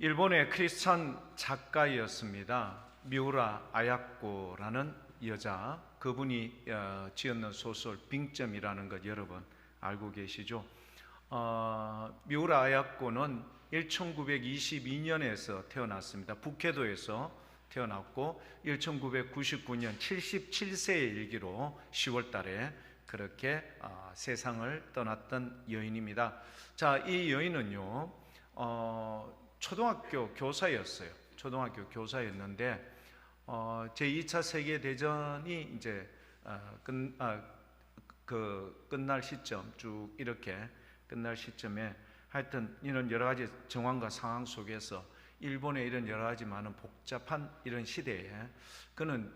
일본의 크리스찬 작가였습니다. 미우라 아야코라는 여자, 그분이 지었는 소설 빙점이라는 것 여러분 알고 계시죠? 미우라 아야코는 1922년에서 태어났습니다. 북해도에서 태어났고 1999년 77세의 일기로 10월 달에 그렇게 세상을 떠났던 여인입니다. 자, 이 여인은요 초등학교 교사였어요. 초등학교 교사였는데 제2차 세계대전이 이제 끝날 시점, 쭉 이렇게 끝날 시점에 하여튼 이런 여러 가지 정황과 상황 속에서 일본의 이런 여러 가지 많은 복잡한 이런 시대에 그는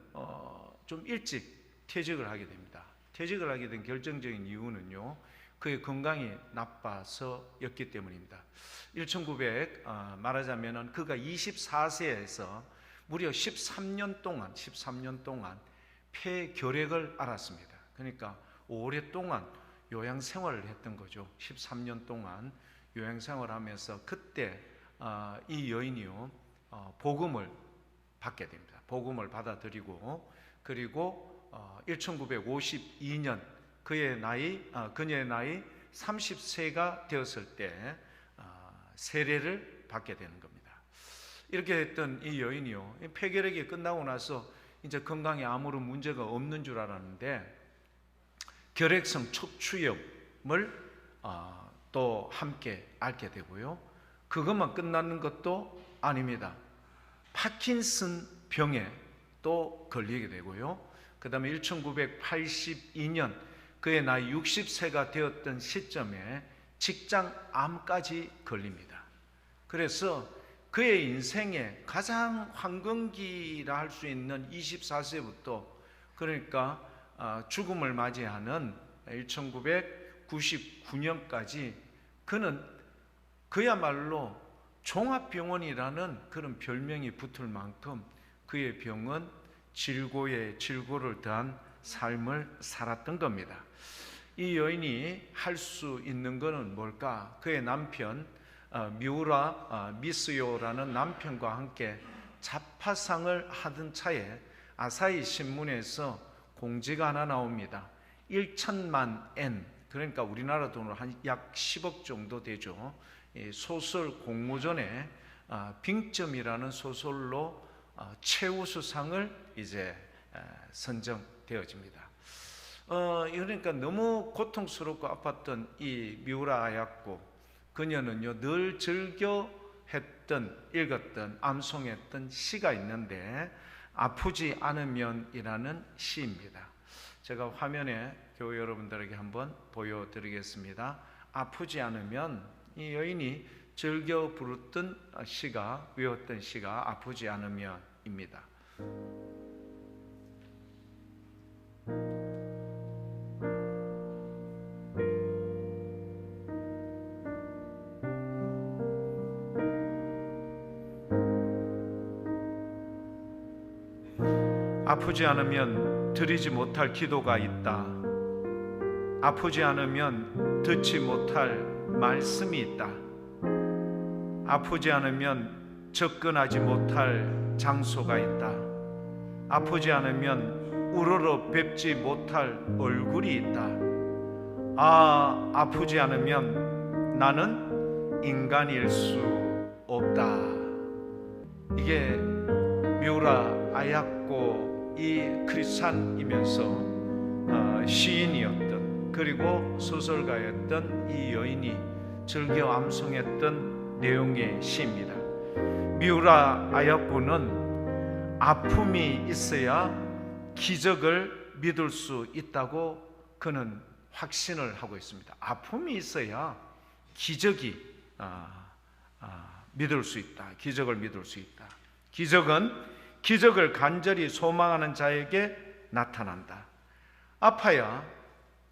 좀 일찍 퇴직을 하게 됩니다. 퇴직을 하게 된 결정적인 이유는요, 그의 건강이 나빠서였기 때문입니다. 1900 말하자면은 그가 24세에서 무려 13년 동안 폐결핵을 앓았습니다. 그러니까 오랫동안 요양생활을 했던 거죠. 13년 동안 요양생활하면서 그때 이 여인이요 복음을 받게 됩니다. 복음을 받아들이고 그리고 1952년 그녀의 나이 30세가 되었을 때 세례를 받게 되는 겁니다. 이렇게 됐던 이 여인이요 폐결핵이 끝나고 나서 이제 건강에 아무런 문제가 없는 줄 알았는데 결핵성 척추염을 또 함께 앓게 되고요. 그것만 끝나는 것도 아닙니다. 파킨슨 병에 또 걸리게 되고요. 그 다음에 1982년 그의 나이 60세가 되었던 시점에 직장암까지 걸립니다. 그래서 그의 인생의 가장 황금기라 할 수 있는 24세부터 그러니까 죽음을 맞이하는 1999년까지 그는 그야말로 종합병원이라는 그런 별명이 붙을 만큼 그의 병은 질고에 질고를 더한 삶을 살았던 겁니다. 이 여인이 할 수 있는 것은 뭘까? 그의 남편 미우라 미스요라는 남편과 함께 자파상을 하던 차에 아사히 신문에서 공지가 하나 나옵니다. 1천만 엔, 그러니까 우리나라 돈으로 한 약 10억 정도 되죠. 소설 공모전에 빙점이라는 소설로 최우수상을 이제 선정되어집니다. 그러니까 너무 고통스럽고 아팠던 이 미우라 아야코, 그녀는요 늘 즐겨 읽었던 암송했던 시가 있는데 아프지 않으면이라는 시입니다. 제가 화면에 교회 여러분들에게 한번 보여드리겠습니다. 아프지 않으면, 이 여인이 즐겨 부르던 시가, 외웠던 시가 아프지 않으면입니다. 아프지 않으면 드리지 못할 기도가 있다. 아프지 않으면 듣지 못할 말씀이 있다. 아프지 않으면 접근하지 못할 장소가 있다. 아프지 않으면 우러러 뵙지 못할 얼굴이 있다. 아프지 않으면 나는 인간일 수 없다. 이게 미우라 아야코 이 크리스찬이면서 시인이었던, 그리고 소설가였던 이 여인이 즐겨 암송했던 내용의 시입니다. 미우라 아야코는 아픔이 있어야 기적을 믿을 수 있다고 그는 확신을 하고 있습니다. 아픔이 있어야 기적이 믿을 수 있다. 기적을 믿을 수 있다. 기적은 기적을 간절히 소망하는 자에게 나타난다. 아파야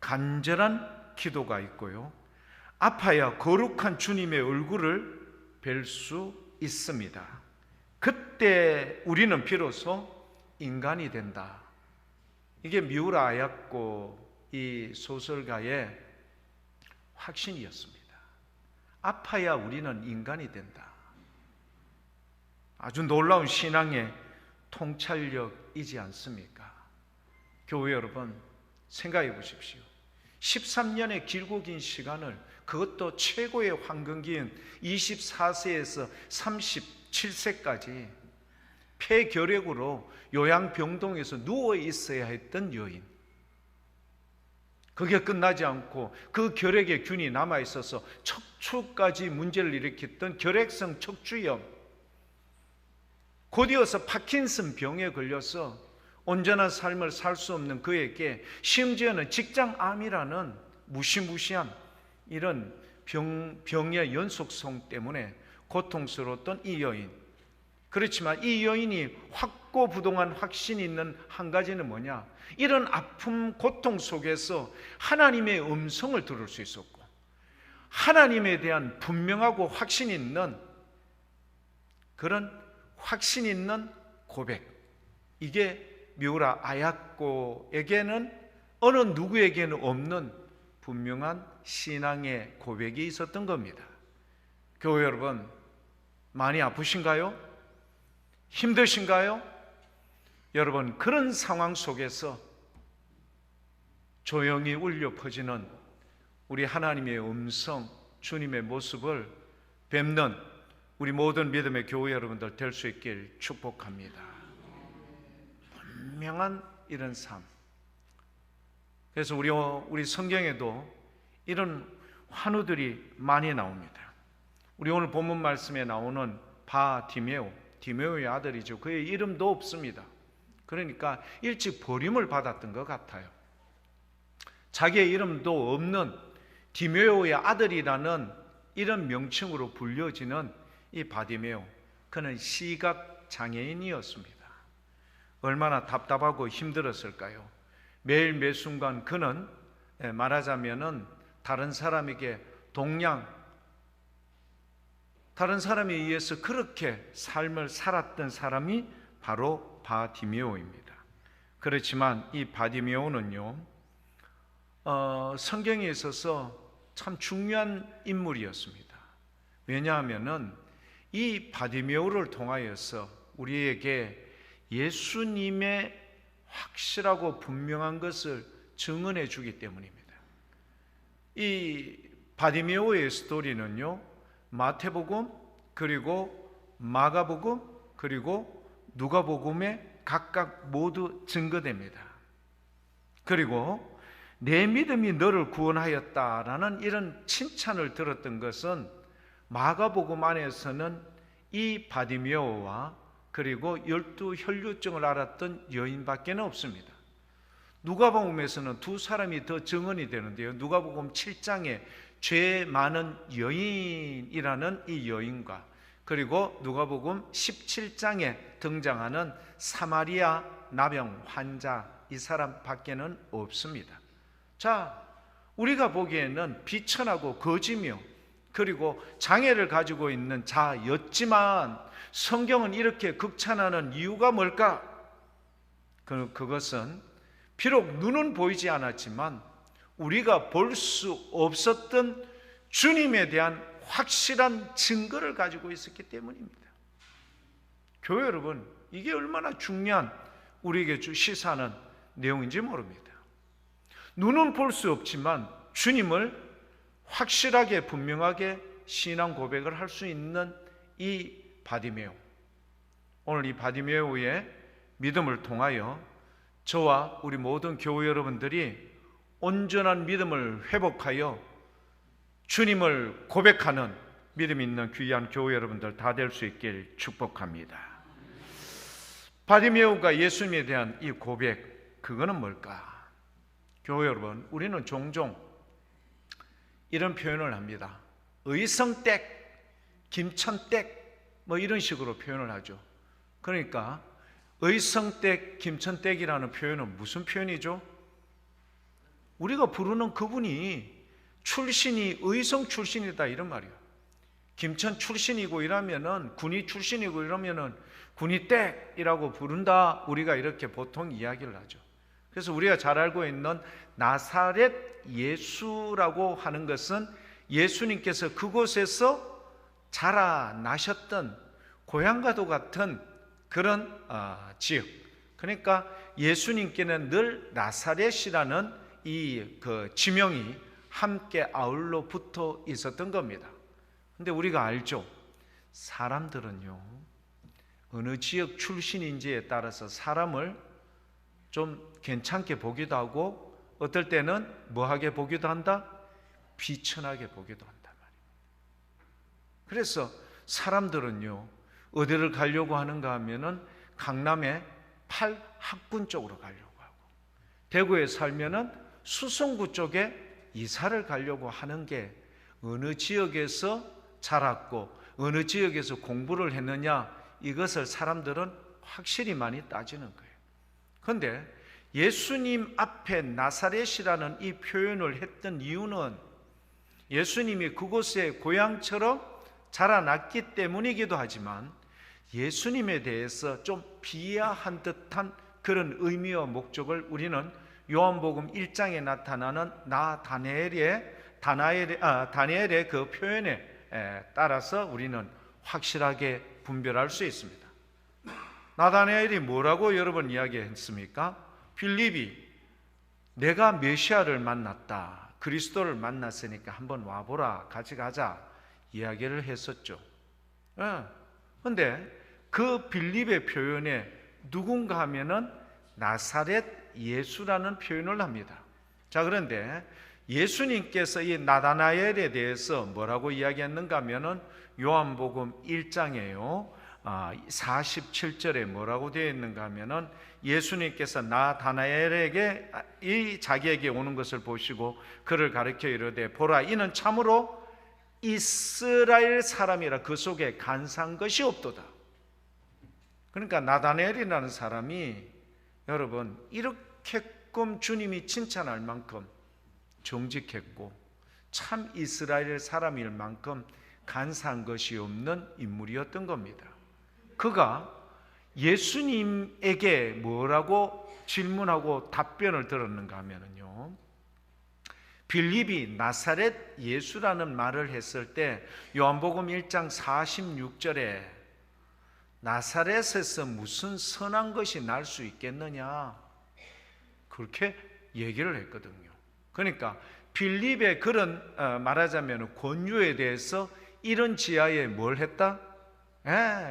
간절한 기도가 있고요, 아파야 거룩한 주님의 얼굴을 뵐 수 있습니다. 그때 우리는 비로소 인간이 된다. 이게 미우라 아야코 이 소설가의 확신이었습니다. 아파야 우리는 인간이 된다. 아주 놀라운 신앙의 통찰력이지 않습니까? 교회 여러분, 생각해 보십시오. 13년의 길고 긴 시간을, 그것도 최고의 황금기인 24세에서 37세까지 폐결핵으로 요양병동에서 누워 있어야 했던 여인, 그게 끝나지 않고 그 결핵의 균이 남아있어서 척추까지 문제를 일으켰던 결핵성 척추염, 곧이어서 파킨슨 병에 걸려서 온전한 삶을 살 수 없는 그에게 심지어는 직장암이라는 무시무시한 이런 병의 연속성 때문에 고통스러웠던 이 여인. 그렇지만 이 여인이 확고부동한 확신이 있는 한 가지는 뭐냐? 이런 아픔, 고통 속에서 하나님의 음성을 들을 수 있었고, 하나님에 대한 분명하고 확신 있는 그런 확신 있는 고백, 이게 미우라 아야코에게는 어느 누구에게는 없는 분명한 신앙의 고백이 있었던 겁니다. 교회 여러분, 많이 아프신가요? 힘드신가요? 여러분, 그런 상황 속에서 조용히 울려 퍼지는 우리 하나님의 음성, 주님의 모습을 뵙는 우리 모든 믿음의 교회 여러분들 될 수 있길 축복합니다. 분명한 이런 삶. 그래서 우리 성경에도 이런 환우들이 많이 나옵니다. 우리 오늘 본문 말씀에 나오는 바디메오, 디메오의 아들이죠. 그의 이름도 없습니다. 그러니까 일찍 버림을 받았던 것 같아요. 자기의 이름도 없는 디메오의 아들이라는 이런 명칭으로 불려지는 이 바디메오, 그는 시각 장애인이었습니다. 얼마나 답답하고 힘들었을까요? 매일 매 순간 그는 말하자면은 다른 사람에게 다른 사람에 의해서 그렇게 삶을 살았던 사람이 바로 바디메오입니다. 그렇지만 이 바디메오는요, 성경에 있어서 참 중요한 인물이었습니다. 왜냐하면은 이 바디메오를 통하여서 우리에게 예수님의 확실하고 분명한 것을 증언해 주기 때문입니다. 이 바디메오의 스토리는요, 마태복음, 그리고 마가복음, 그리고 누가복음에 각각 모두 증거됩니다. 그리고 내 믿음이 너를 구원하였다라는 이런 칭찬을 들었던 것은 마가복음 안에서는 이 바디메오와 그리고 12혈류증을 앓았던 여인밖에는 없습니다. 누가복음에서는 두 사람이 더 증언이 되는데요, 누가복음 7장에 죄 많은 여인이라는 이 여인과, 그리고 누가복음 17장에 등장하는 사마리아 나병 환자, 이 사람밖에는 없습니다. 자, 우리가 보기에는 비천하고 거지며 그리고 장애를 가지고 있는 자였지만 성경은 이렇게 극찬하는 이유가 뭘까? 그것은 비록 눈은 보이지 않았지만 우리가 볼 수 없었던 주님에 대한 확실한 증거를 가지고 있었기 때문입니다. 교회 여러분, 이게 얼마나 중요한 우리에게 시사하는 내용인지 모릅니다. 눈은 볼 수 없지만 주님을 확실하게 분명하게 신앙 고백을 할 수 있는 이 바디메오, 오늘 이 바디메오의 믿음을 통하여 저와 우리 모든 교회 여러분들이 온전한 믿음을 회복하여 주님을 고백하는 믿음 있는 귀한 교회 여러분들 다 될 수 있길 축복합니다. 바디메오가 예수님에 대한 이 고백, 그거는 뭘까? 교회 여러분, 우리는 종종 이런 표현을 합니다. 의성댁, 김천댁, 뭐 이런 식으로 표현을 하죠. 그러니까 의성댁, 김천댁이라는 표현은 무슨 표현이죠? 우리가 부르는 그분이 출신이 의성 출신이다, 이런 말이에요. 김천 출신이고 이러면은, 군이 출신이고 이러면은 군이댁이라고 부른다, 우리가 이렇게 보통 이야기를 하죠. 그래서 우리가 잘 알고 있는 나사렛 예수라고 하는 것은 예수님께서 그곳에서 자라나셨던 고향과도 같은 그런 지역. 그러니까 예수님께는 늘 나사렛이라는 이 지명이 함께 아울러 붙어 있었던 겁니다. 근데 우리가 알죠. 사람들은요, 어느 지역 출신인지에 따라서 사람을 좀 괜찮게 보기도 하고, 어떨 때는 뭐하게 보기도 한다? 비천하게 보기도 한단 말이에요. 그래서 사람들은요, 어디를 가려고 하는가 하면은 강남의 팔학군 쪽으로 가려고 하고, 대구에 살면은 수성구 쪽에 이사를 가려고 하는 게 어느 지역에서 자랐고 어느 지역에서 공부를 했느냐, 이것을 사람들은 확실히 많이 따지는 거예요. 그런데 예수님 앞에 나사렛이라는 이 표현을 했던 이유는 예수님이 그곳에 고향처럼 자라났기 때문이기도 하지만, 예수님에 대해서 좀 비하한 듯한 그런 의미와 목적을 우리는 요한복음 1장에 나타나는 다니엘의 그 표현에 따라서 우리는 확실하게 분별할 수 있습니다. 나다나엘이 뭐라고 여러분 이야기했습니까? 빌립이 내가 메시아를 만났다, 그리스도를 만났으니까 한번 와보라, 같이 가자 이야기를 했었죠. 그런데 그 빌립의 표현에 누군가 하면은 나사렛 예수라는 표현을 합니다. 자, 그런데 예수님께서 이 나다나엘에 대해서 뭐라고 이야기했는가 하면은 요한복음 1장에요 47절에 뭐라고 되어 있는가 하면은 예수님께서 나다나엘에게 자기에게 오는 것을 보시고 그를 가리켜 이르되 보라, 이는 참으로 이스라엘 사람이라 그 속에 간사한 것이 없도다. 그러니까 나다나엘이라는 사람이 여러분 이렇게끔 주님이 칭찬할 만큼 정직했고 참 이스라엘 사람일 만큼 간사한 것이 없는 인물이었던 겁니다. 그가 예수님에게 뭐라고 질문하고 답변을 들었는가 하면요, 빌립이 나사렛 예수라는 말을 했을 때 요한복음 1장 46절에 나사렛에서 무슨 선한 것이 날 수 있겠느냐, 그렇게 얘기를 했거든요. 그러니까 빌립의 그런 말하자면 권유에 대해서 이런 지하에 뭘 했다?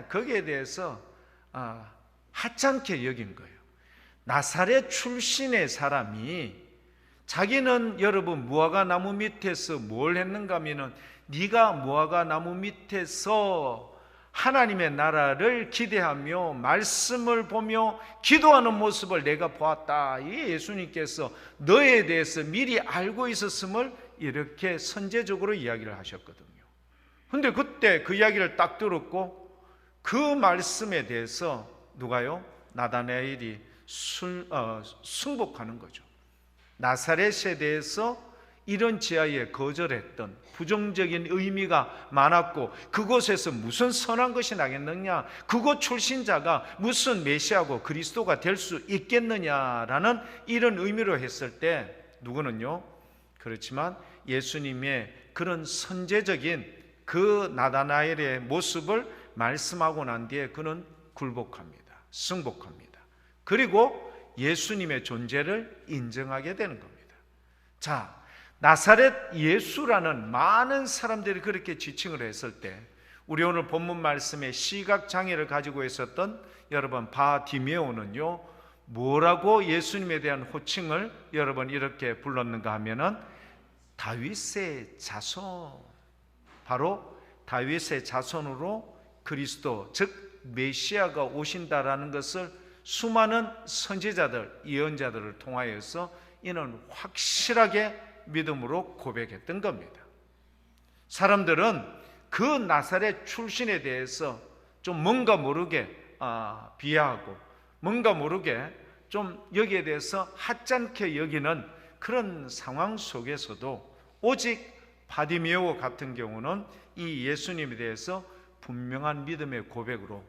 거기에 대해서 하찮게 여긴 거예요. 나사렛 출신의 사람이 자기는 여러분 무화과 나무 밑에서 뭘 했는가 하면은 네가 무화과 나무 밑에서 하나님의 나라를 기대하며 말씀을 보며 기도하는 모습을 내가 보았다. 이 예수님께서 너에 대해서 미리 알고 있었음을 이렇게 선제적으로 이야기를 하셨거든요. 근데 그때 그 이야기를 딱 들었고 그 말씀에 대해서 누가요? 나다나엘이 승복하는 거죠. 나사렛에 대해서 이런 지하에 거절했던 부정적인 의미가 많았고 그곳에서 무슨 선한 것이 나겠느냐, 그곳 출신자가 무슨 메시아고 그리스도가 될 수 있겠느냐라는 이런 의미로 했을 때 누구는요, 그렇지만 예수님의 그런 선제적인 그 나다나엘의 모습을 말씀하고 난 뒤에 그는 굴복합니다. 승복합니다. 그리고 예수님의 존재를 인정하게 되는 겁니다. 자, 나사렛 예수라는 많은 사람들이 그렇게 지칭을 했을 때 우리 오늘 본문 말씀에 시각장애를 가지고 있었던 여러분 바디메오는요 뭐라고 예수님에 대한 호칭을 여러분 이렇게 불렀는가 하면은 다윗의 자손, 바로 다윗의 자손으로 그리스도 즉 메시아가 오신다라는 것을 수많은 선지자들, 예언자들을 통하여서 이는 확실하게 믿음으로 고백했던 겁니다. 사람들은 그 나사렛 출신에 대해서 좀 뭔가 모르게 비하하고 뭔가 모르게 좀 여기에 대해서 하찮게 여기는 그런 상황 속에서도 오직 바디메오 같은 경우는 이 예수님에 대해서 분명한 믿음의 고백으로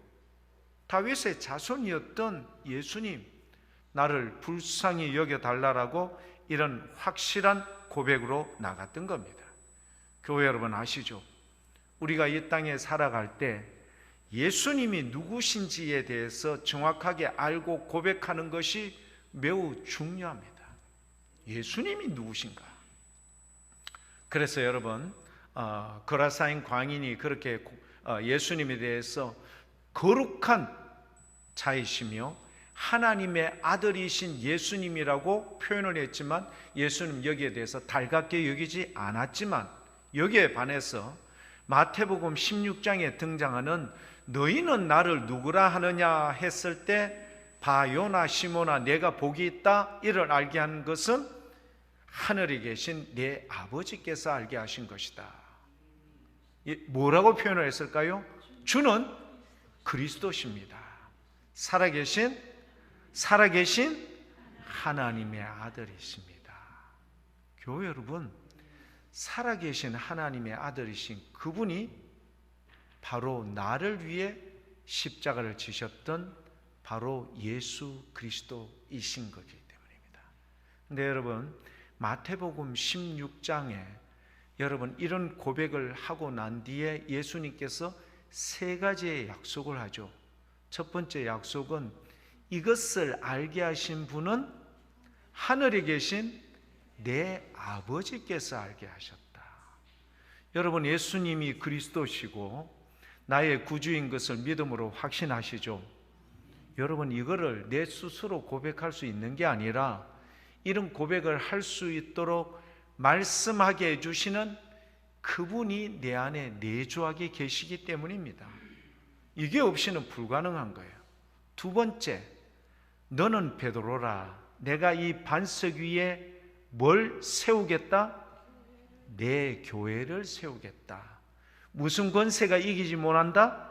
다윗의 자손이었던 예수님, 나를 불쌍히 여겨달라고 이런 확실한 고백으로 나갔던 겁니다. 교회 여러분 아시죠? 우리가 이 땅에 살아갈 때 예수님이 누구신지에 대해서 정확하게 알고 고백하는 것이 매우 중요합니다. 예수님이 누구신가? 그래서 여러분, 거라사인 광인이 그렇게 예수님에 대해서 거룩한 자이시며 하나님의 아들이신 예수님이라고 표현을 했지만, 예수님 여기에 대해서 달갑게 여기지 않았지만, 여기에 반해서 마태복음 16장에 등장하는 너희는 나를 누구라 하느냐 했을 때, 바요나 시모나 내가 복이 있다 이를 알게 한 것은 하늘에 계신 내 아버지께서 알게 하신 것이다. 뭐라고 표현을 했을까요? 주는 그리스도십니다. 살아계신 하나님의 아들이십니다. 교회 여러분, 살아계신 하나님의 아들이신 그분이 바로 나를 위해 십자가를 지셨던 바로 예수 그리스도이신 거기 때문입니다. 근데 여러분, 마태복음 16장에 여러분 이런 고백을 하고 난 뒤에 예수님께서 세 가지의 약속을 하죠. 첫 번째 약속은 이것을 알게 하신 분은 하늘에 계신 내 아버지께서 알게 하셨다. 여러분, 예수님이 그리스도시고 나의 구주인 것을 믿음으로 확신하시죠? 여러분, 이거를 내 스스로 고백할 수 있는 게 아니라 이런 고백을 할 수 있도록 말씀하게 해주시는 그분이 내 안에 내주하게 계시기 때문입니다. 이게 없이는 불가능한 거예요. 두 번째, 너는 베드로라. 내가 이 반석 위에 뭘 세우겠다? 내 교회를 세우겠다. 무슨 권세가 이기지 못한다?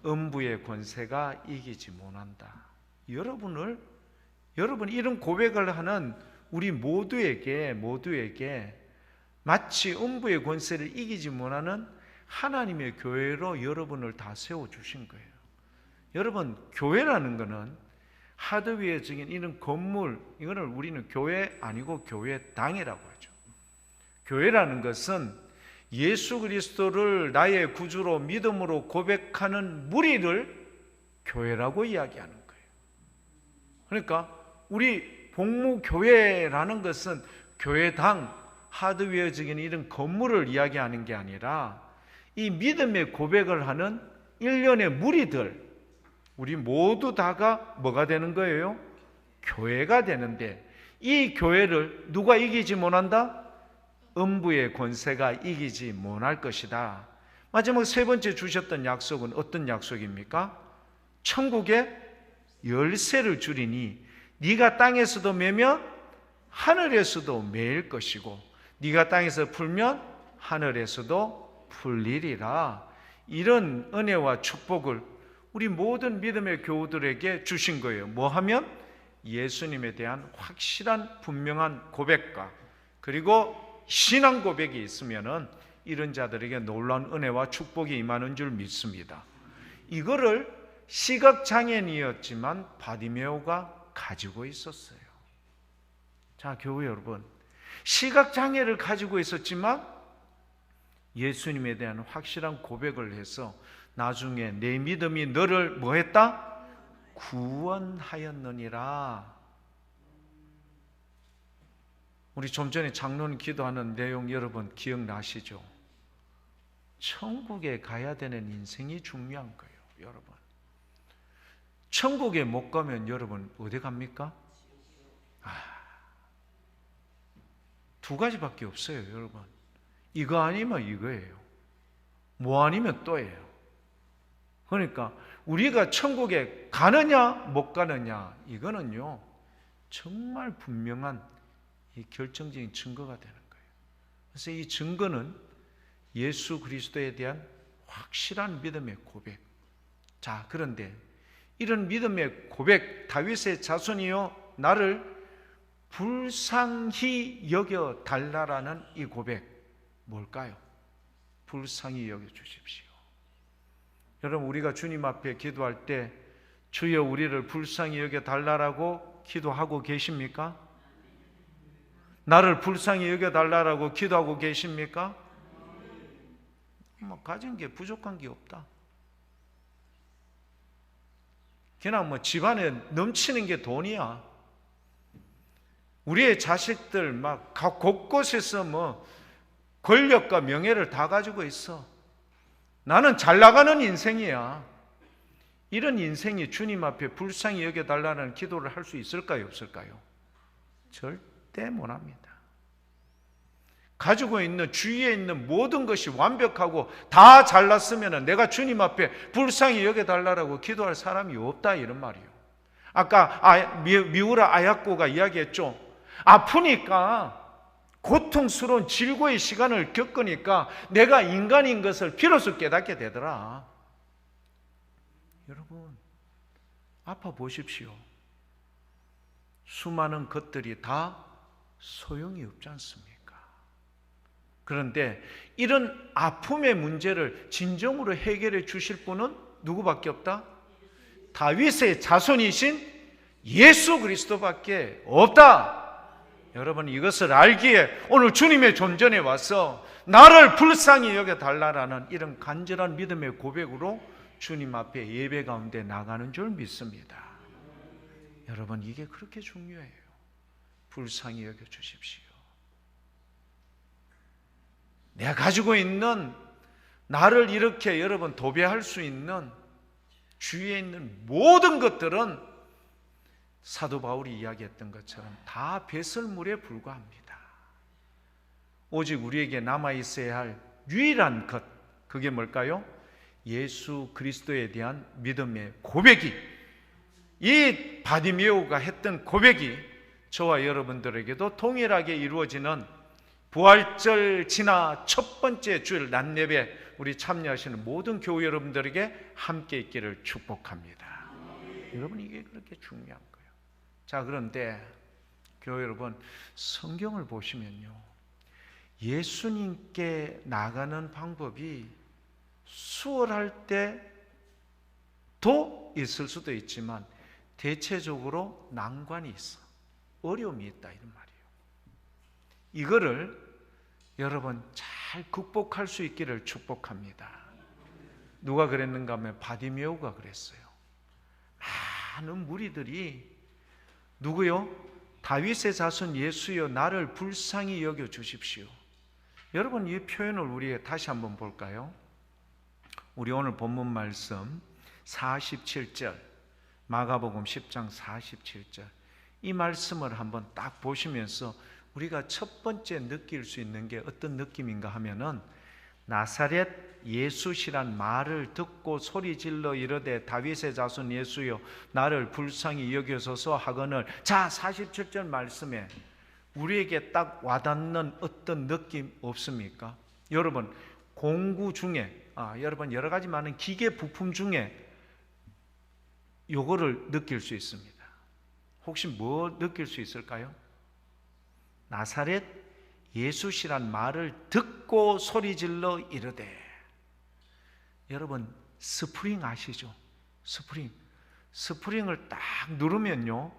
음부의 권세가 이기지 못한다. 여러분 이런 고백을 하는 우리 모두에게 마치 음부의 권세를 이기지 못하는 하나님의 교회로 여러분을 다 세워주신 거예요. 여러분, 교회라는 것은 하드웨어적인 이런 건물, 이거를 우리는 교회 아니고 교회당이라고 하죠. 교회라는 것은 예수 그리스도를 나의 구주로 믿음으로 고백하는 무리를 교회라고 이야기하는 거예요. 그러니까 우리 복무교회라는 것은 교회당, 하드웨어적인 이런 건물을 이야기하는 게 아니라 이 믿음의 고백을 하는 일련의 무리들, 우리 모두 다가 뭐가 되는 거예요? 교회가 되는데, 이 교회를 누가 이기지 못한다? 음부의 권세가 이기지 못할 것이다. 마지막 세 번째 주셨던 약속은 어떤 약속입니까? 천국의 열쇠를 주리니 네가 땅에서도 매면 하늘에서도 매일 것이고 네가 땅에서 풀면 하늘에서도 풀리리라. 이런 은혜와 축복을 우리 모든 믿음의 교우들에게 주신 거예요. 뭐 하면? 예수님에 대한 확실한 분명한 고백과 그리고 신앙 고백이 있으면은 이런 자들에게 놀라운 은혜와 축복이 임하는 줄 믿습니다. 이거를 시각장애인이었지만 바디메오가 가지고 있었어요. 자, 교회 여러분, 시각장애를 가지고 있었지만 예수님에 대한 확실한 고백을 해서 나중에 내 믿음이 너를 뭐 했다? 구원하였느니라. 우리 좀 전에 장로님 기도하는 내용 여러분 기억나시죠? 천국에 가야 되는 인생이 중요한 거예요. 여러분, 천국에 못 가면 여러분 어디 갑니까? 두 가지밖에 없어요. 여러분, 이거 아니면 이거예요. 뭐 아니면 또예요. 그러니까 우리가 천국에 가느냐 못 가느냐, 이거는요 정말 분명한 이 결정적인 증거가 되는 거예요. 그래서 이 증거는 예수 그리스도에 대한 확실한 믿음의 고백. 자, 그런데 이런 믿음의 고백, 다윗의 자손이여 나를 불쌍히 여겨 달라라는 이 고백, 뭘까요? 불쌍히 여겨 주십시오. 여러분, 우리가 주님 앞에 기도할 때 주여 우리를 불쌍히 여겨 달라라고 기도하고 계십니까? 나를 불쌍히 여겨달라고 기도하고 계십니까? 가진 게 부족한 게 없다. 그냥 뭐 집안에 넘치는 게 돈이야. 우리의 자식들 막 곳곳에서 뭐 권력과 명예를 다 가지고 있어. 나는 잘 나가는 인생이야. 이런 인생이 주님 앞에 불쌍히 여겨달라는 기도를 할 수 있을까요, 없을까요? 절대 못합니다. 가지고 있는 주위에 있는 모든 것이 완벽하고 다 잘났으면 내가 주님 앞에 불쌍히 여겨달라고 기도할 사람이 없다, 이런 말이에요. 아까 미우라 아야코가 이야기했죠. 아프니까 고통스러운 질고의 시간을 겪으니까 내가 인간인 것을 비로소 깨닫게 되더라. 여러분, 아파 보십시오. 수많은 것들이 다 소용이 없지 않습니까? 그런데 이런 아픔의 문제를 진정으로 해결해 주실 분은 누구밖에 없다? 다윗의 자손이신 예수 그리스도밖에 없다. 여러분, 이것을 알기에 오늘 주님의 존전에 와서 나를 불쌍히 여겨달라라는 이런 간절한 믿음의 고백으로 주님 앞에 예배 가운데 나가는 줄 믿습니다. 여러분, 이게 그렇게 중요해요. 불쌍히 여겨주십시오. 내가 가지고 있는, 나를 이렇게 여러분 도배할 수 있는 주위에 있는 모든 것들은 사도 바울이 이야기했던 것처럼 다 배설물에 불과합니다. 오직 우리에게 남아있어야 할 유일한 것, 그게 뭘까요? 예수 그리스도에 대한 믿음의 고백이, 이 바디메오가 했던 고백이 저와 여러분들에게도 동일하게 이루어지는 부활절 지나 첫 번째 주일 낮 예배 우리 참여하시는 모든 교회 여러분들에게 함께 있기를 축복합니다. 여러분, 이게 그렇게 중요한 거예요. 자, 그런데 교회 여러분, 성경을 보시면요, 예수님께 나가는 방법이 수월할 때도 있을 수도 있지만 대체적으로 난관이 있어, 어려움이 있다, 이런 말이에요. 이거를 여러분 잘 극복할 수 있기를 축복합니다. 누가 그랬는가 하면 바디메오가 그랬어요. 많은 무리들이 누구요? 다윗의 자손 예수여, 나를 불쌍히 여겨 주십시오. 여러분, 이 표현을 우리 다시 한번 볼까요? 우리 오늘 본문 말씀 47절, 마가복음 10장 47절, 이 말씀을 한번 딱 보시면서 우리가 첫 번째 느낄 수 있는 게 어떤 느낌인가 하면은, 나사렛 예수시란 말을 듣고 소리질러 이르되 다윗의 자손 예수여, 나를 불쌍히 여겨소서 하거늘. 자, 47절 말씀에 우리에게 딱 와닿는 어떤 느낌 없습니까? 여러분, 공구 중에 여러분 여러 가지 많은 기계 부품 중에 요거를 느낄 수 있습니다. 혹시 뭐 느낄 수 있을까요? 나사렛 예수시란 말을 듣고 소리질러 이르되. 여러분, 스프링 아시죠? 스프링을 딱 누르면요,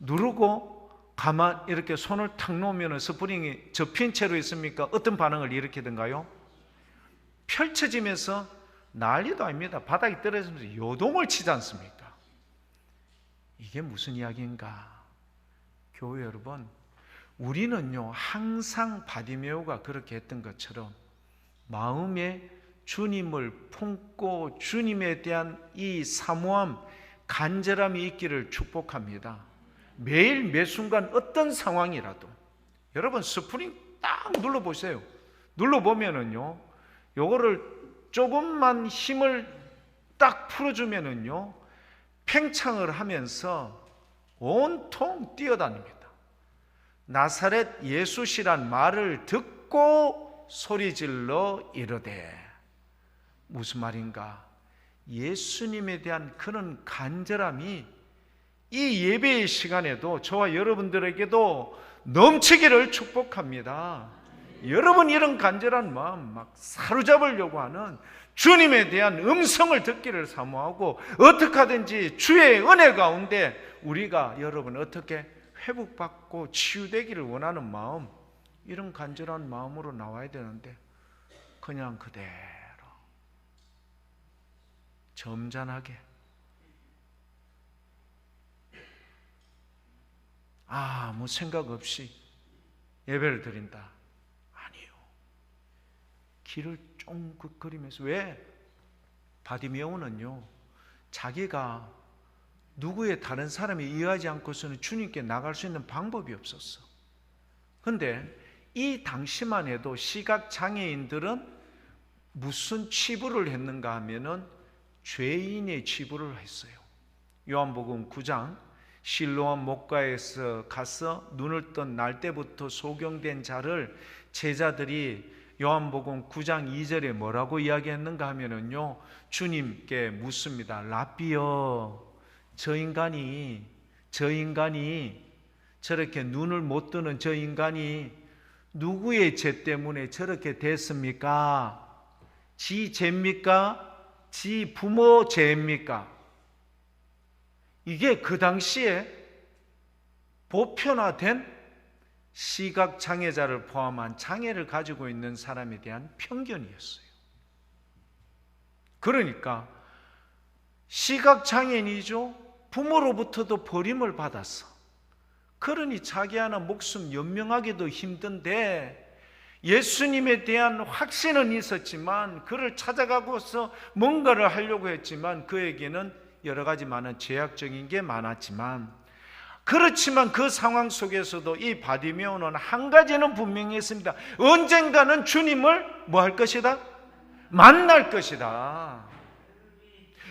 누르고 가만 이렇게 손을 탁 놓으면 스프링이 접힌 채로 있습니까? 어떤 반응을 일으키던가요? 펼쳐지면서 난리도 아닙니다. 바닥에 떨어지면서 요동을 치지 않습니까? 이게 무슨 이야기인가? 교회 여러분, 우리는요, 항상 바디메오가 그렇게 했던 것처럼 마음에 주님을 품고 주님에 대한 이 사모함, 간절함이 있기를 축복합니다. 매일 매 순간 어떤 상황이라도 여러분 스프링 딱 눌러보세요. 눌러보면은요, 요거를 조금만 힘을 딱 풀어주면은요, 팽창을 하면서 온통 뛰어다닙니다. 나사렛 예수시란 말을 듣고 소리질러 이르되. 무슨 말인가? 예수님에 대한 그런 간절함이 이 예배의 시간에도 저와 여러분들에게도 넘치기를 축복합니다. 여러분, 이런 간절한 마음 막 사로잡으려고 하는 주님에 대한 음성을 듣기를 사모하고, 어떻게 하든지 주의 은혜 가운데 우리가 여러분 어떻게 회복받고 치유되기를 원하는 마음, 이런 간절한 마음으로 나와야 되는데 그냥 그대로 점잖하게 아무 생각 없이 예배를 드린다. 아니요. 길을 쫑긋거리면서. 왜? 바디메오는요, 자기가 누구의 다른 사람이 이해하지 않고서는 주님께 나갈 수 있는 방법이 없었어. 근데 이 당시만 해도 시각장애인들은 무슨 치부를 했는가 하면은 죄인의 치부를 했어요. 요한복음 9장 실로암 목가에서 가서 눈을 뜬 날 때부터 소경된 자를 제자들이 요한복음 9장 2절에 뭐라고 이야기했는가 하면은요, 주님께 묻습니다. 라삐여, 저 인간이 저렇게 눈을 못 뜨는 저 인간이 누구의 죄 때문에 저렇게 됐습니까? 지 죄입니까? 지 부모 죄입니까? 이게 그 당시에 보편화된 시각장애자를 포함한 장애를 가지고 있는 사람에 대한 편견이었어요. 그러니까 시각장애인이죠. 부모로부터도 버림을 받았어. 그러니 자기 하나 목숨 연명하기도 힘든데 예수님에 대한 확신은 있었지만 그를 찾아가고서 뭔가를 하려고 했지만 그에게는 여러 가지 많은 제약적인 게 많았지만, 그렇지만 그 상황 속에서도 이 바디메오는 한 가지는 분명히 했습니다. 언젠가는 주님을 뭐 할 것이다? 만날 것이다.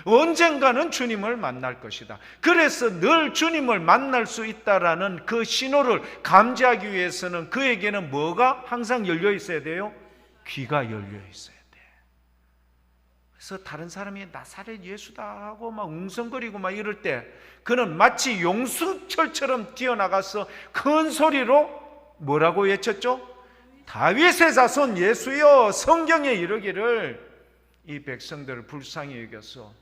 언젠가는 주님을 만날 것이다. 그래서 늘 주님을 만날 수 있다라는 그 신호를 감지하기 위해서는 그에게는 뭐가 항상 열려 있어야 돼요? 귀가 열려 있어야 돼. 그래서 다른 사람이 나사렛 예수다 하고 막 웅성거리고 막 이럴 때 그는 마치 용수철처럼 뛰어나가서 큰 소리로 뭐라고 외쳤죠? 다윗의 자손 예수여, 성경에 이르기를 이 백성들을 불쌍히 여겨서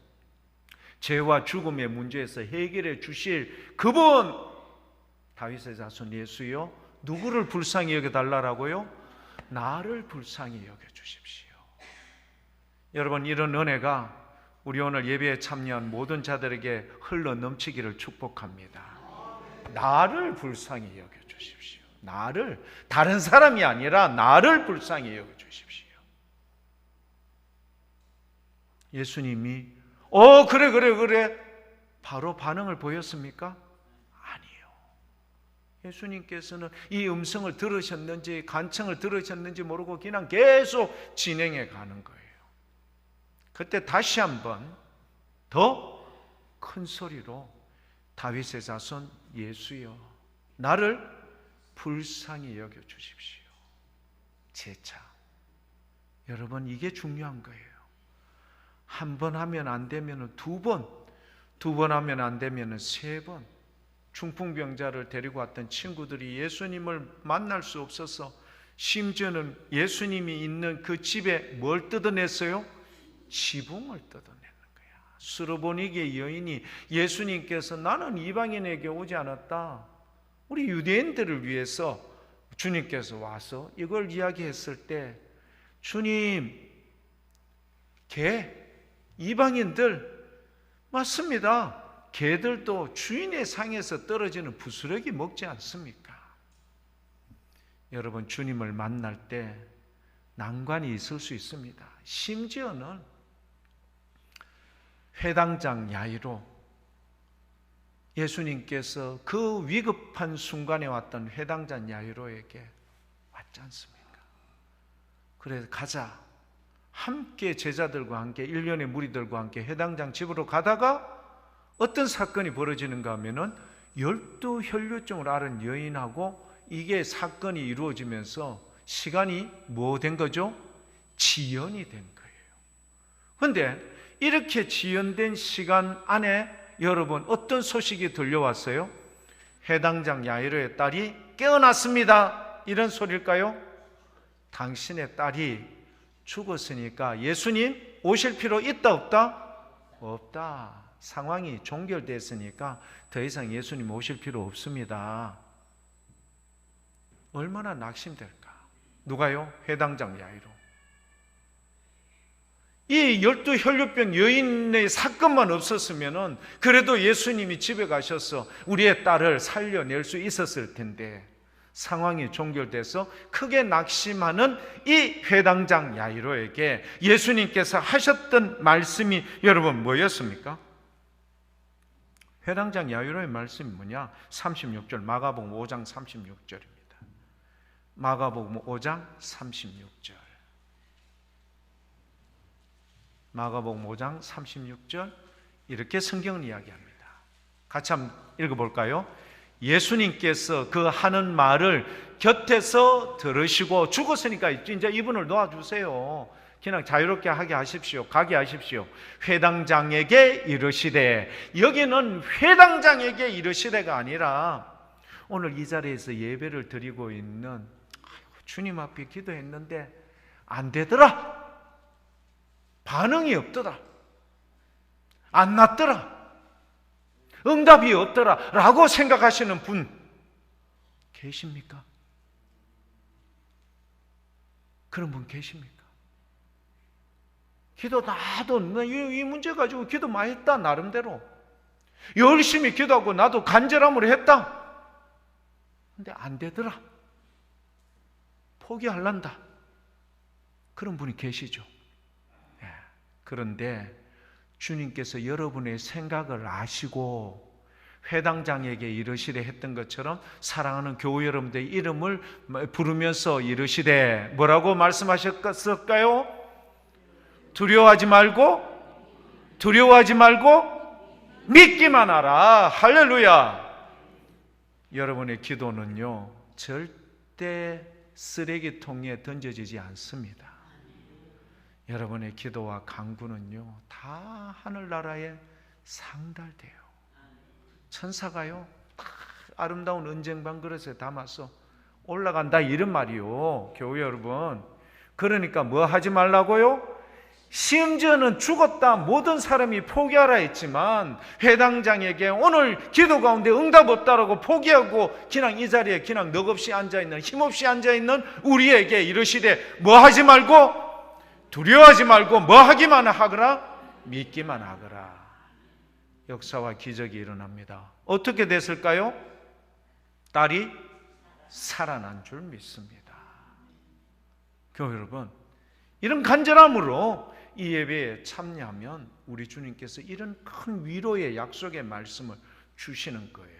죄와 죽음의 문제에서 해결해 주실 그분, 다윗의 자손 예수여, 누구를 불쌍히 여겨달라고요? 나를 불쌍히 여겨주십시오. 여러분, 이런 은혜가 우리 오늘 예배에 참여한 모든 자들에게 흘러 넘치기를 축복합니다. 나를 불쌍히 여겨주십시오. 나를, 다른 사람이 아니라 나를 불쌍히 여겨주십시오. 예수님이 그래 바로 반응을 보였습니까? 아니에요. 예수님께서는 이 음성을 들으셨는지 간청을 들으셨는지 모르고 그냥 계속 진행해 가는 거예요. 그때 다시 한번 더 큰 소리로 다윗의 자손 예수여, 나를 불쌍히 여겨주십시오. 재차. 여러분, 이게 중요한 거예요. 한 번 하면 안 되면 두 번, 두 번 하면 안 되면 세 번. 중풍병자를 데리고 왔던 친구들이 예수님을 만날 수 없어서 심지어는 예수님이 있는 그 집에 뭘 뜯어냈어요? 지붕을 뜯어내는 거야. 수르보니게 여인이 예수님께서 나는 이방인에게 오지 않았다, 우리 유대인들을 위해서 주님께서 와서 이걸 이야기했을 때, 주님, 이방인들 맞습니다. 개들도 주인의 상에서 떨어지는 부스러기 먹지 않습니까? 여러분, 주님을 만날 때 난관이 있을 수 있습니다. 심지어는 회당장 야이로, 예수님께서 그 위급한 순간에 왔던 회당장 야이로에게 왔지 않습니까? 그래서 가자, 함께 제자들과 함께 일련의 무리들과 함께 회당장 집으로 가다가 어떤 사건이 벌어지는가 하면은 12 혈류증을 앓은 여인하고 이게 사건이 이루어지면서 시간이 뭐 된 거죠? 지연이 된 거예요. 그런데 이렇게 지연된 시간 안에 여러분 어떤 소식이 들려왔어요? 회당장 야이로의 딸이 깨어났습니다. 이런 소리일까요? 당신의 딸이 죽었으니까 예수님 오실 필요 있다 없다? 없다. 상황이 종결됐으니까 더 이상 예수님 오실 필요 없습니다. 얼마나 낙심될까? 누가요? 회당장 야이로. 이 12 혈류병 여인의 사건만 없었으면은 그래도 예수님이 집에 가셔서 우리의 딸을 살려낼 수 있었을 텐데, 상황이 종결돼서 크게 낙심하는 이 회당장 야이로에게 예수님께서 하셨던 말씀이 여러분 뭐였습니까? 회당장 야이로의 말씀이 뭐냐? 36절, 마가복음 5장 36절입니다. 마가복음 5장 36절. 마가복음 5장 36절, 이렇게 성경을 이야기합니다. 같이 한번 읽어볼까요? 예수님께서 그 하는 말을 곁에서 들으시고, 죽었으니까 이제 이분을 놓아주세요, 그냥 자유롭게 하게 하십시오, 가게 하십시오. 회당장에게 이르시되, 여기는 회당장에게 이르시되가 아니라 오늘 이 자리에서 예배를 드리고 있는, 주님 앞에 기도했는데 안 되더라, 반응이 없더라, 안 났더라, 응답이 없더라 라고 생각하시는 분 계십니까? 그런 분 계십니까? 기도 나도 이 문제 가지고 기도 많이 했다, 나름대로 열심히 기도하고 나도 간절함으로 했다, 근데 안 되더라, 포기할란다, 그런 분이 계시죠. 그런데 주님께서 여러분의 생각을 아시고 회당장에게 이르시되 했던 것처럼 사랑하는 교회 여러분들의 이름을 부르면서 이르시되 뭐라고 말씀하셨을까요? 두려워하지 말고 믿기만 하라. 할렐루야. 여러분의 기도는요, 절대 쓰레기통에 던져지지 않습니다. 여러분의 기도와 간구는요, 다 하늘나라에 상달돼요. 천사가요, 아름다운 은쟁반 그릇에 담아서 올라간다, 이런 말이요, 교회 여러분. 그러니까 뭐 하지 말라고요? 심지어는 죽었다 모든 사람이 포기하라 했지만 회당장에게 오늘 기도 가운데 응답 없다라고 포기하고 그냥 이 자리에 그냥 넋없이 앉아있는, 힘없이 앉아있는 우리에게 이르시되 뭐 하지 말고, 두려워하지 말고 뭐 하기만 하거라, 믿기만 하거라. 역사와 기적이 일어납니다. 어떻게 됐을까요? 딸이 살아난 줄 믿습니다. 교회 여러분, 이런 간절함으로 이 예배에 참여하면 우리 주님께서 이런 큰 위로의 약속의 말씀을 주시는 거예요.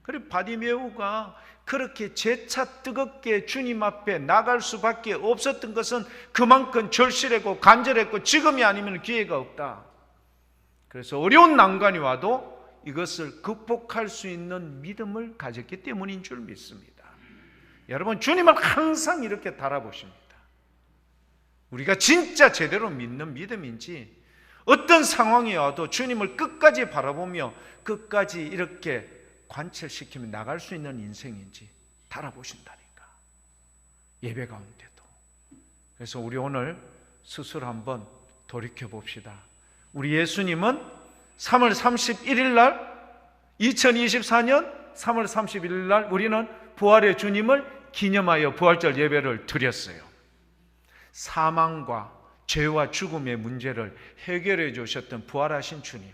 그리고 바디메오가 그렇게 재차 뜨겁게 주님 앞에 나갈 수밖에 없었던 것은 그만큼 절실했고 간절했고 지금이 아니면 기회가 없다. 그래서 어려운 난관이 와도 이것을 극복할 수 있는 믿음을 가졌기 때문인 줄 믿습니다. 여러분, 주님을 항상 이렇게 달아보십니다. 우리가 진짜 제대로 믿는 믿음인지, 어떤 상황이 와도 주님을 끝까지 바라보며 끝까지 이렇게 관철시키며 나갈 수 있는 인생인지 달아보신다니까, 예배 가운데도. 그래서 우리 오늘 스스로 한번 돌이켜 봅시다. 우리 예수님은 3월 31일 날, 2024년 3월 31일 날 우리는 부활의 주님을 기념하여 부활절 예배를 드렸어요. 사망과 죄와 죽음의 문제를 해결해 주셨던 부활하신 주님,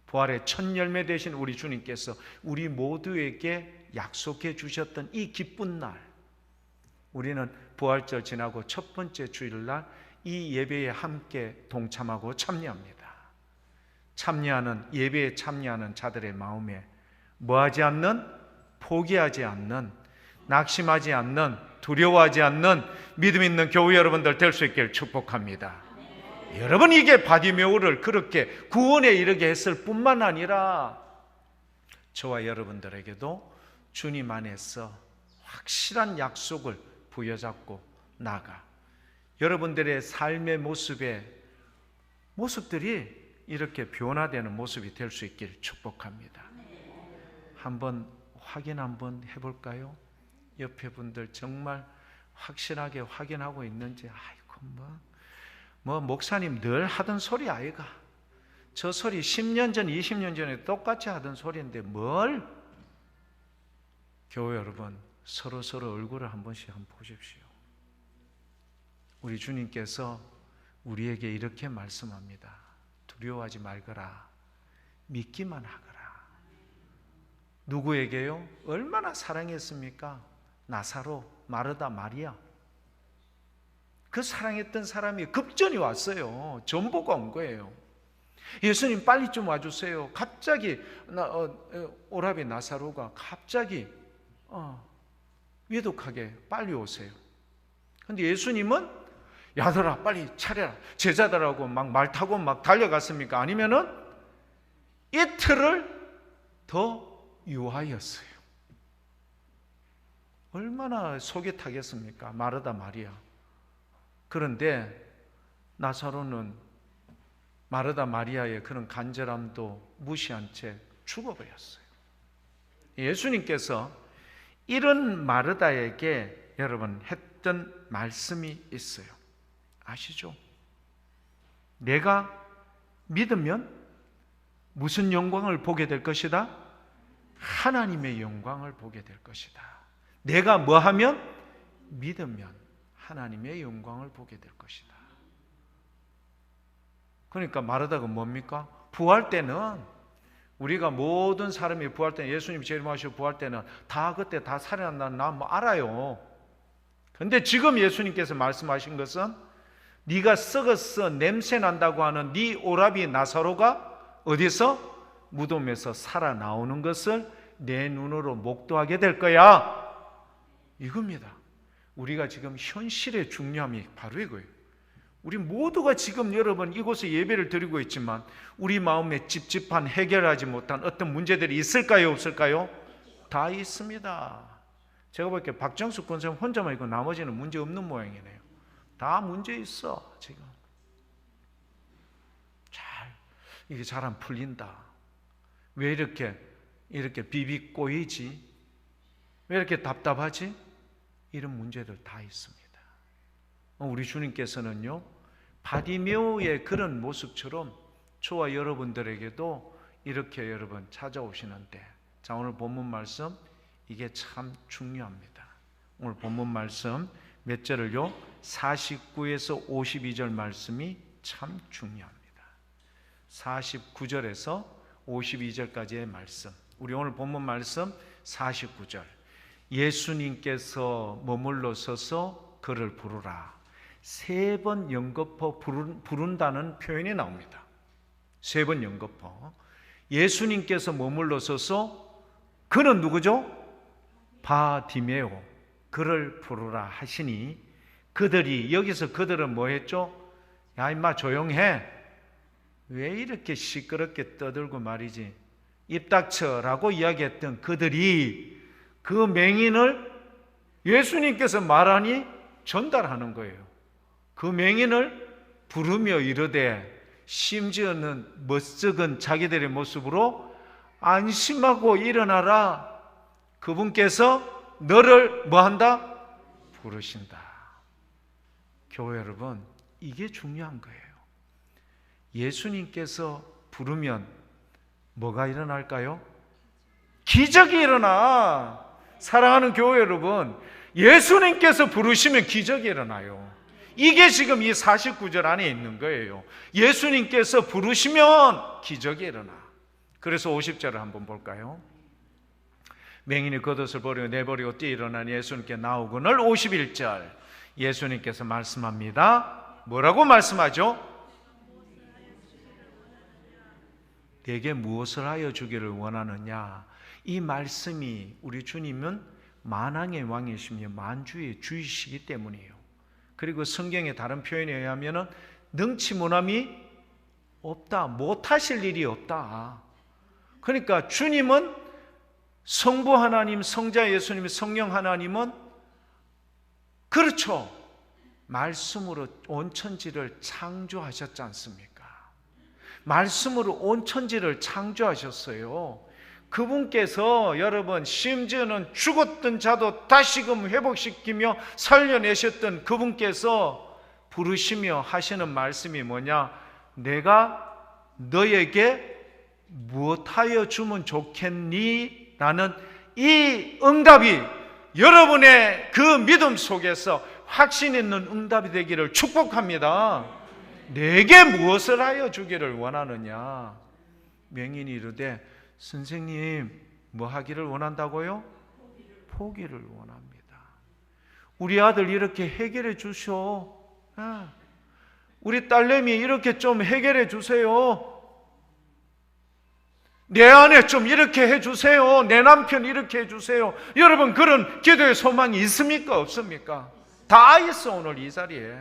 부활의 첫 열매 되신 우리 주님께서 우리 모두에게 약속해 주셨던 이 기쁜 날, 우리는 부활절 지나고 첫 번째 주일날 이 예배에 함께 동참하고 참여합니다. 참여하는, 예배에 참여하는 자들의 마음에 뭐하지 않는, 포기하지 않는, 낙심하지 않는, 두려워하지 않는 믿음 있는 교회 여러분들 될 수 있기를 축복합니다. 여러분, 이게 바디메오를 그렇게 구원에 이르게 했을 뿐만 아니라 저와 여러분들에게도 주님 안에서 확실한 약속을 부여잡고 나가 여러분들의 삶의 모습들이 이렇게 변화되는 모습이 될 수 있기를 축복합니다. 한번 확인 한번 해볼까요? 옆에 분들 정말 확실하게 확인하고 있는지. 아이고, 뭐 목사님 늘 하던 소리 아이가, 저 소리 10년 전 20년 전에 똑같이 하던 소리인데 뭘. 교회 여러분, 서로 얼굴을 한 번씩 한번 보십시오. 우리 주님께서 우리에게 이렇게 말씀합니다. 두려워하지 말거라. 믿기만 하거라. 누구에게요? 얼마나 사랑했습니까? 나사로, 마르다, 마리아. 그 사랑했던 사람이 급전이 왔어요. 전보가 온 거예요. 예수님 빨리 좀 와주세요. 갑자기 오라비 나사로가 갑자기 위독하게 빨리 오세요. 근데 예수님은 야들아 빨리 차려라. 제자들하고 막 말 타고 막 달려갔습니까? 아니면은 이틀을 더 유하였어요. 얼마나 속이 타겠습니까? 마르다 마리아. 그런데 나사로는 마르다 마리아의 그런 간절함도 무시한 채 죽어버렸어요. 예수님께서 이런 마르다에게 여러분 했던 말씀이 있어요. 아시죠? 내가 믿으면 무슨 영광을 보게 될 것이다? 하나님의 영광을 보게 될 것이다. 내가 뭐 하면? 믿으면 하나님의 영광을 보게 될 것이다. 그러니까 마르다가 뭡니까? 부활 때는 우리가 모든 사람이 부활 때는 예수님 제일 마시고 부활 때는 다 그때 다 살아난다는 나 뭐 알아요. 그런데 지금 예수님께서 말씀하신 것은 네가 썩어서 냄새 난다고 하는 네 오라비 나사로가 어디서? 무덤에서 살아나오는 것을 내 눈으로 목도하게 될 거야. 이겁니다. 우리가 지금 현실의 중요함이 바로 이거예요. 우리 모두가 지금 여러분 이곳에 예배를 드리고 있지만 우리 마음에 찝찝한 해결하지 못한 어떤 문제들이 있을까요? 없을까요? 다 있습니다. 제가 볼게요. 박정숙 권사님 혼자만 있고 나머지는 문제 없는 모양이네요. 다 문제 있어 지금. 이게 잘 안 풀린다. 왜 이렇게 비비 꼬이지? 왜 이렇게 답답하지? 이런 문제들 다 있습니다. 우리 주님께서는요, 바디메오의 그런 모습처럼 저와 여러분들에게도 이렇게 여러분 찾아오시는데, 자, 오늘 본문 말씀 이게 참 중요합니다. 오늘 본문 말씀 몇 절을요? 49에서 52절 말씀이 참 중요합니다. 49절에서 52절까지의 말씀. 우리 오늘 본문 말씀 49절. 예수님께서 머물러 서서 그를 부르라. 3번 연거푸 부른다는 표현이 나옵니다. 3번 연거푸. 예수님께서 머물러 서서 그는 누구죠? 바디메오. 그를 부르라 하시니 그들이 여기서 그들은 뭐 했죠? 야 임마 조용해. 왜 이렇게 시끄럽게 떠들고 말이지? 입 닥쳐라고 이야기했던 그들이 그 맹인을 예수님께서 말하니 전달하는 거예요. 그 맹인을 부르며 이르되 심지어는 멋쩍은 자기들의 모습으로 안심하고 일어나라. 그분께서 너를 뭐한다? 부르신다. 교회 여러분, 이게 중요한 거예요. 예수님께서 부르면 뭐가 일어날까요? 기적이 일어나. 사랑하는 교회 여러분, 예수님께서 부르시면 기적이 일어나요. 이게 지금 이 49절 안에 있는 거예요. 예수님께서 부르시면 기적이 일어나. 그래서 50절을 한번 볼까요? 맹인이 겉옷을 버리고 내버리고 뛰어 일어나니 예수님께 나오거늘. 51절 예수님께서 말씀합니다. 뭐라고 말씀하죠? 내게 무엇을 하여 주기를 원하느냐. 이 말씀이 우리 주님은 만왕의 왕이시며 만주의 주이시기 때문이에요. 그리고 성경의 다른 표현에 의하면 능치무남이 없다, 못하실 일이 없다. 그러니까 주님은 성부 하나님, 성자 예수님, 성령 하나님은 그렇죠, 말씀으로 온 천지를 창조하셨지 않습니까? 말씀으로 온 천지를 창조하셨어요. 그분께서 여러분 심지어는 죽었던 자도 다시금 회복시키며 살려내셨던 그분께서 부르시며 하시는 말씀이 뭐냐? 내가 너에게 무엇하여 주면 좋겠니? 라는 이 응답이 여러분의 그 믿음 속에서 확신 있는 응답이 되기를 축복합니다. 내게 무엇을 하여 주기를 원하느냐? 명인이 이르되 선생님 뭐 하기를 원한다고요? 포기를 원합니다. 우리 아들 이렇게 해결해 주셔. 우리 딸내미 이렇게 좀 해결해 주세요. 내 아내 좀 이렇게 해주세요. 내 남편 이렇게 해주세요. 여러분, 그런 기도의 소망이 있습니까? 없습니까? 다 있어, 오늘 이 자리에.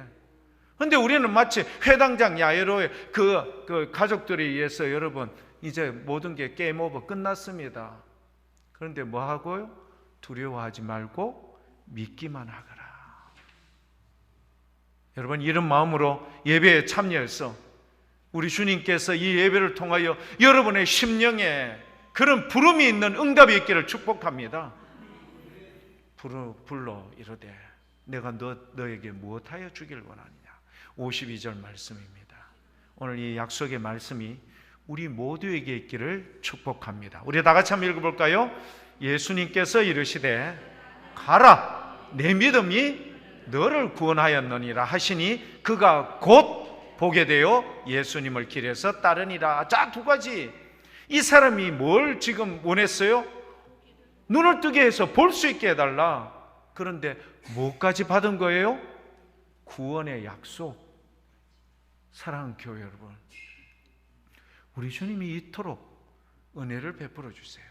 근데 우리는 마치 회당장 야외로의 그 가족들에 의해서 여러분, 이제 모든 게 게임 오버 끝났습니다. 그런데 뭐 하고요? 두려워하지 말고 믿기만 하거라. 여러분, 이런 마음으로 예배에 참여해서 우리 주님께서 이 예배를 통하여 여러분의 심령에 그런 부름이 있는 응답이 있기를 축복합니다. 불러 이르되 내가 너에게 무엇하여 주기를 원하느냐. 52절 말씀입니다. 오늘 이 약속의 말씀이 우리 모두에게 있기를 축복합니다. 우리 다 같이 한번 읽어볼까요? 예수님께서 이르시되 가라, 내 믿음이 너를 구원하였느니라 하시니 그가 곧 보게 되어 예수님을 길에서 따르니라. 자, 두 가지. 이 사람이 뭘 지금 원했어요? 눈을 뜨게 해서 볼 수 있게 해달라. 그런데 뭐까지 받은 거예요? 구원의 약속. 사랑하는 교회 여러분, 우리 주님이 이토록 은혜를 베풀어 주세요.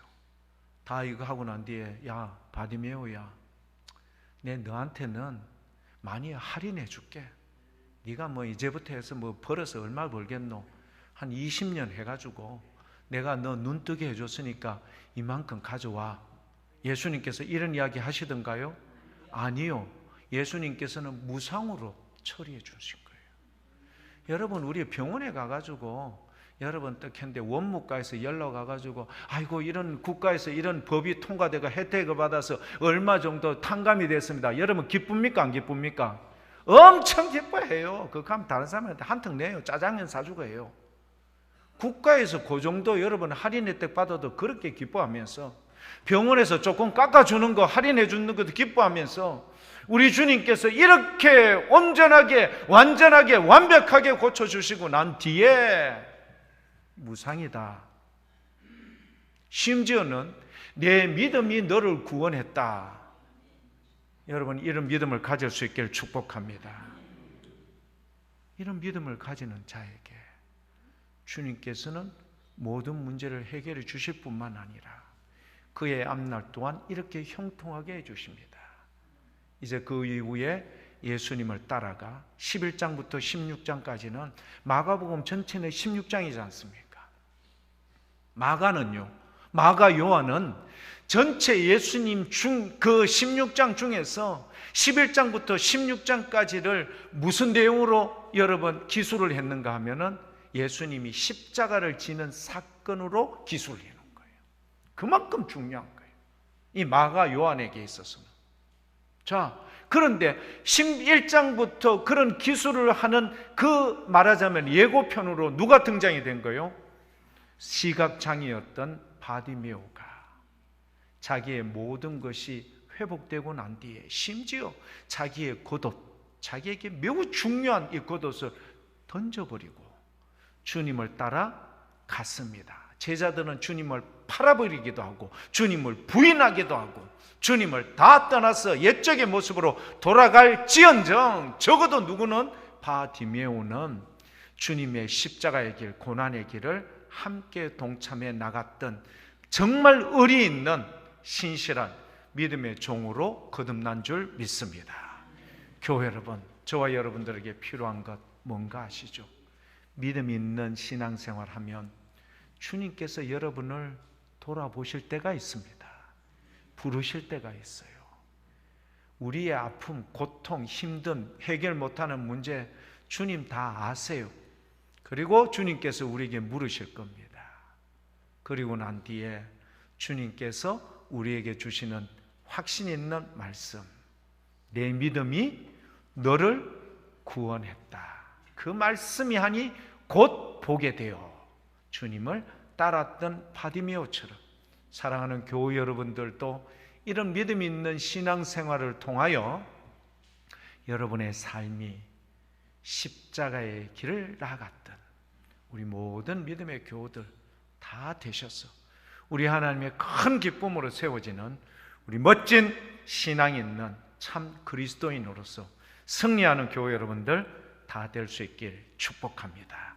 다 이거 하고 난 뒤에 야 바디메오야, 내 너한테는 많이 할인해 줄게. 네가 뭐 이제부터 해서 뭐 벌어서 얼마 벌겠노? 한 20년 해가지고 내가 너 눈 뜨게 해줬으니까 이만큼 가져와. 예수님께서 이런 이야기 하시던가요? 아니요. 예수님께서는 무상으로 처리해 주신 거예요. 여러분, 우리 병원에 가가지고 여러분 떡했는데 원무과에서 연락 와가지고 아이고 이런 국가에서 이런 법이 통과되고 혜택을 받아서 얼마 정도 탕감이 됐습니다. 여러분 기쁩니까? 안 기쁩니까? 엄청 기뻐해요. 그거 하면 다른 사람한테 한턱 내요. 짜장면 사주고 해요. 국가에서 그 정도 여러분 할인 혜택 받아도 그렇게 기뻐하면서, 병원에서 조금 깎아주는 거 할인해 주는 것도 기뻐하면서, 우리 주님께서 이렇게 온전하게 완전하게 완벽하게 고쳐주시고 난 뒤에 무상이다. 심지어는 내 믿음이 너를 구원했다. 여러분, 이런 믿음을 가질 수 있기를 축복합니다. 이런 믿음을 가지는 자에게 주님께서는 모든 문제를 해결해 주실 뿐만 아니라 그의 앞날 또한 이렇게 형통하게 해주십니다. 이제 그 이후에 예수님을 따라가 11장부터 16장까지는 마가복음 전체는 16장이지 않습니까? 마가 요한은 전체 예수님 그 16장 중에서 11장부터 16장까지를 무슨 내용으로 여러분 기술을 했는가 하면은 예수님이 십자가를 지는 사건으로 기술을 해놓은 거예요. 그만큼 중요한 거예요, 이 마가 요한에게 있어서는. 자, 그런데 11장부터 그런 기술을 하는 그 말하자면 예고편으로 누가 등장이 된 거예요? 시각장애였던 바디메오가 자기의 모든 것이 회복되고 난 뒤에 심지어 자기의 겉옷, 자기에게 매우 중요한 이 겉옷을 던져버리고 주님을 따라 갔습니다. 제자들은 주님을 팔아버리기도 하고 주님을 부인하기도 하고 주님을 다 떠나서 옛적의 모습으로 돌아갈지언정 적어도 누구는 바디메오는 주님의 십자가의 길, 고난의 길을 함께 동참해 나갔던 정말 의리 있는 신실한 믿음의 종으로 거듭난 줄 믿습니다. 교회 여러분, 저와 여러분들에게 필요한 것 뭔가 아시죠? 믿음 있는 신앙생활 하면 주님께서 여러분을 돌아보실 때가 있습니다. 부르실 때가 있어요. 우리의 아픔, 고통, 힘든 해결 못하는 문제 주님 다 아세요. 그리고 주님께서 우리에게 물으실 겁니다. 그리고 난 뒤에 주님께서 우리에게 주시는 확신 있는 말씀, 내 믿음이 너를 구원했다. 그 말씀이 하니 곧 보게 되어 주님을 따랐던 바디메오처럼 사랑하는 교우 여러분들도 이런 믿음 있는 신앙생활을 통하여 여러분의 삶이 십자가의 길을 나아갔던 우리 모든 믿음의 교우들 다 되셔서 우리 하나님의 큰 기쁨으로 세워지는 우리 멋진 신앙 있는 참 그리스도인으로서 승리하는 교회 여러분들 다 될 수 있길 축복합니다.